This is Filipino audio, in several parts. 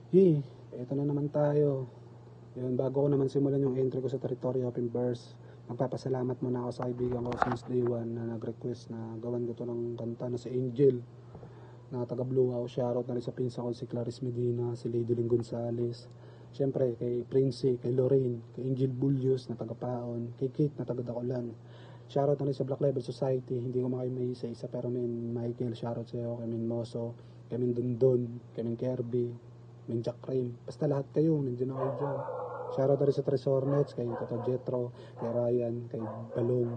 Ito na naman tayo. Yun, bago ko naman simulan yung entry ko sa Territory Open Verse, magpapasalamat muna ako sa kaibigan ko since day 1 na nag-request na gawan ko to ng kanta na si Angel na taga Blue House. Shoutout na rin sa pinsa ko si Clarice Medina, si Lady Ling Gonzales, syempre kay Princey, kay Lorraine, kay Angel Bullios na taga Paon, kay Kate na taga Dakulan. Shoutout na rin sa Black Level Society, hindi ko makayo may isa-isa pero min Michael, shoutout sa iyo, kay Min Moso, kay Min Dundon, kay Min Kirby, Min Jack Cream, basta lahat kayo, nandiyan ako dyan. Shoutout na rin sa Tresor Nets, kay Toto Jetro, kay Ryan, kay Balong,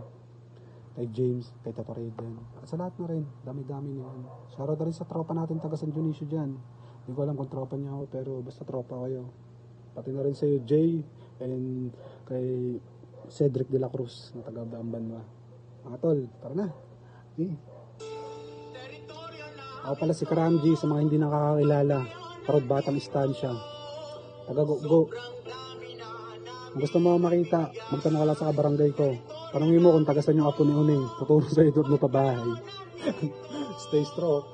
kay James, kay Toto Raiden. At sa lahat na rin, dami-dami niyan. Shoutout na rin sa tropa natin taga San Dionisio dyan. Hindi ko alam kung tropa niya ako, pero basta tropa kayo. Pati na rin sa iyo, Jay, and kay Cedric de la Cruz, na taga Bambanwa. Mga tol, tara na. Ako pala si Karamji, sa mga hindi nakakakilala. Proud Batang Istansya. Taga Go. Kung gusto mo makita, magtanong ka lang sa barangay ko. Tanungin mo kung taga saan yung apo ni Uning. Tuturo sa ito mo pa bahay. Stay stroke.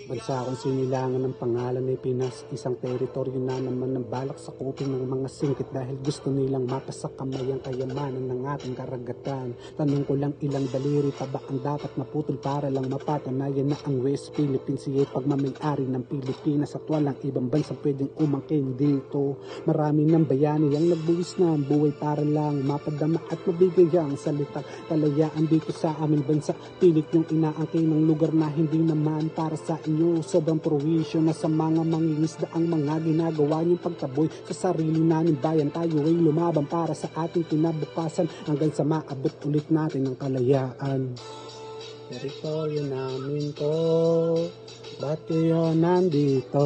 Bansa akong sinilangan ng pangalan ng Pinas, isang teritoryo na naman ng balak sa kupin ng mga singkit dahil gusto nilang mapasak kamay ang kayamanan ng ating karagatan. Tanong ko lang, ilang daliri pa ba ang dapat maputol para lang mapatunayan na ang West Philippines ay pagmamayari ng Pilipinas at walang ibang bansang pwedeng umangkin dito. Marami ng bayani ang nagbuwis na ang buhay para lang mapadama at mabigay ang salita kalayaan dito sa aming bansa. Pilit yung inaangkin ng lugar na hindi naman para sa inyo. Sobrang prowisyo na sa mga mangingisda ang mga ginagawa niyong pagtaboy sa sarili namin bayan. Tayo ay lumaban para sa ating kinabukasan hanggang sa maabot ulit natin ang kalayaan. Teritoryo namin to, ba't kayo nandito?